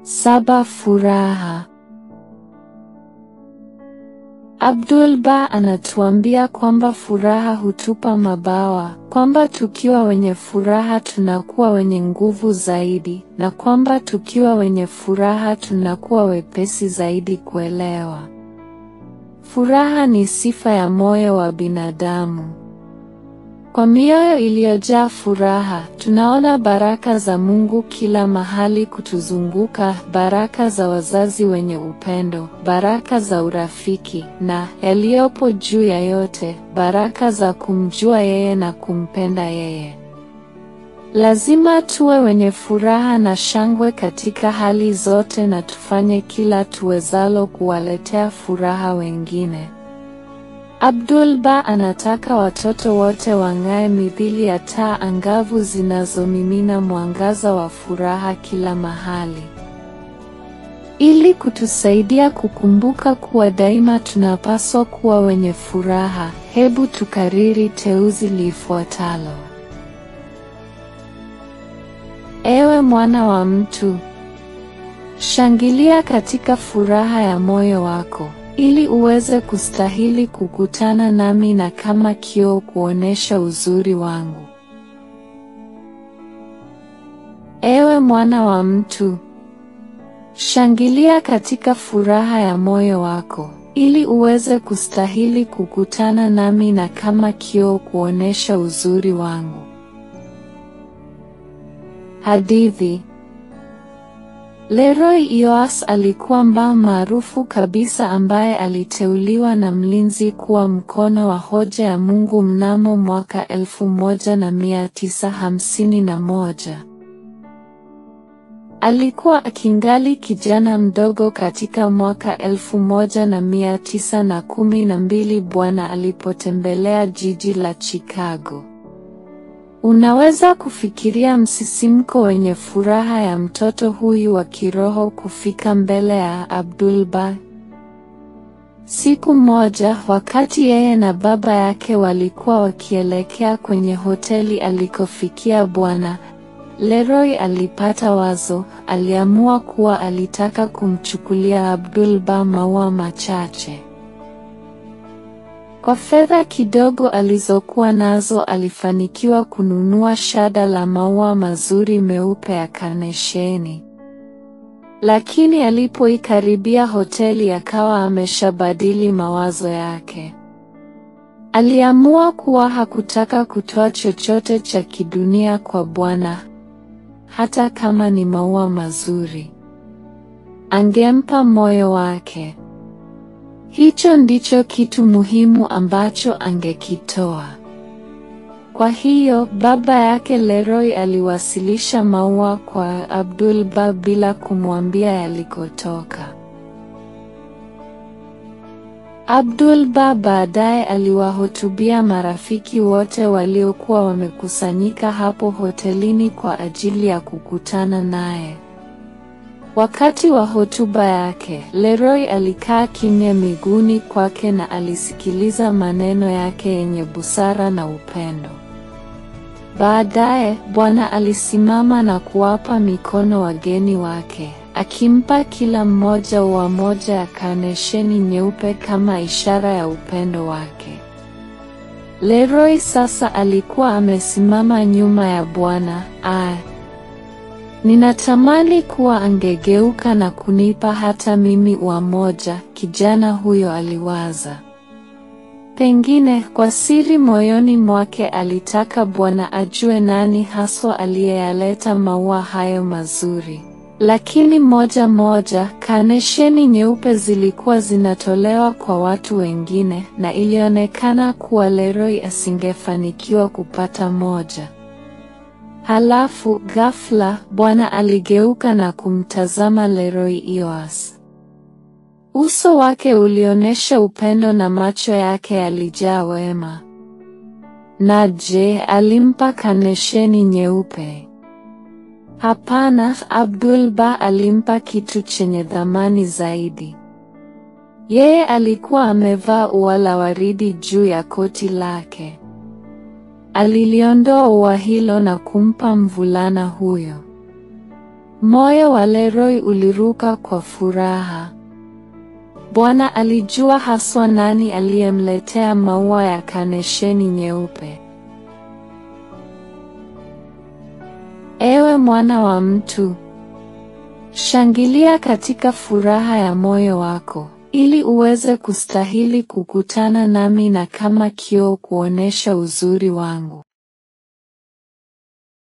7. Furaha. Abdul-Ba anatuambia kwamba furaha hutupa mabawa, kwamba tukiwa wenye furaha tunakuwa wenye nguvu zaidi, na kwamba tukiwa wenye furaha tunakuwa wepesi zaidi kuelewa. Furaha ni sifa ya moyo wa binadamu. Kwa mioyo iliyojaa furaha, tunaona baraka za Mungu kila mahali kutuzunguka, baraka za wazazi wenye upendo, baraka za urafiki, na yaliyopo juu ya yote, baraka za kumjua yeye na kumpenda yeye. Lazima tuwe wenye furaha na shangwe katika hali zote na tufanye kila tuwezalo kuwaletea furaha wengine. Abdul-Ba anataka watoto wote wang'ae mithili ya taa angavu zinazomimina mwangaza wa furaha kila mahali. Ili kutusaidia kukumbuka kuwa daima tunapaswa kuwa wenye furaha, hebu tukariri teuzi lifuatalo. Ewe mwana wa mtu, shangilia katika furaha ya moyo wako, ili uweze kustahili kukutana nami na kama kioo kuonesha uzuri wangu. Ewe mwana wa mtu, shangilia katika furaha ya moyo wako, ili uweze kustahili kukutana nami na kama kioo kuonesha uzuri wangu. Hadithi. Leroy Eoas alikuwa mbaa maarufu kabisa ambaye aliteuliwa na mlinzi kuwa mkono wa hoja ya Mungu mnamo mwaka 1951. Alikuwa akingali kijana mdogo katika mwaka 1912 Bwana alipotembelea jiji la Chicago. Unaweza kufikiria msisimko wenye furaha ya mtoto huyu wa kiroho kufika mbele ya Abdul-Ba. Siku moja, wakati yeye na baba yake walikuwa wakielekea kwenye hoteli alikofikia Bwana, Leroy alipata wazo. Aliamua kuwa alitaka kumchukulia Abdul-Ba maua machache. Kwa fedha kidogo alizokuwa nazo alifanikiwa kununua shada la maua mazuri meupe ya karnesheni. Lakini alipoikaribia hoteli akawa ameshabadili mawazo yake. Aliamua kuwa hakutaka kutoa chochote cha kidunia kwa Bwana, hata kama ni maua mazuri. Angempa moyo wake. Hicho ndicho kitu muhimu ambacho angekitoa. Kwa hiyo, baba yake Leroy aliwasilisha maua kwa Abdul-Ba bila kumwambia yalikotoka. Abdul-Ba baadaye aliwahutubia marafiki wote waliokuwa wamekusanyika hapo hotelini kwa ajili ya kukutana naye. Wakati wa hotuba yake, Leroy alikaa kimya miguuni kwake na alisikiliza maneno yake yenye busara na upendo. Baadaye, Bwana alisimama na kuwapa mikono wageni wake, akimpa kila mmoja ua moja ya karnesheni nyeupe kama ishara ya upendo wake. Leroy sasa alikuwa amesimama nyuma ya Bwana. Ninatamani kuwa angegeuka na kunipa hata mimi ua moja, kijana huyo aliwaza. Pengine kwa siri moyoni mwake alitaka Bwana ajue nani haswa aliyeyaleta maua hayo mazuri. Lakini moja moja, karnesheni nyeupe zilikuwa zinatolewa kwa watu wengine, na ilionekana kuwa Leroy asingefanikiwa kupata moja. Halafu, ghafla, Bwana aligeuka na kumtazama Leroy Eoas. Uso wake ulionesha upendo na macho yake yalijaa wema. Na je, alimpa karnesheni nyeupe? Hapana, Abdul-Ba alimpa kitu chenye thamani zaidi. Yeye alikuwa amevaa ua la waridi juu ya koti lake. Aliliondoa ua hilo na kumpa mvulana huyo. Moyo wa Leroy uliruka kwa furaha. Bwana alijua haswa nani aliyemletea maua ya kanesheni nyeupe. Ewe mwana wa mtu, shangilia katika furaha ya moyo wako, ili uweze kustahili kukutana nami na kama kioo kuonesha uzuri wangu.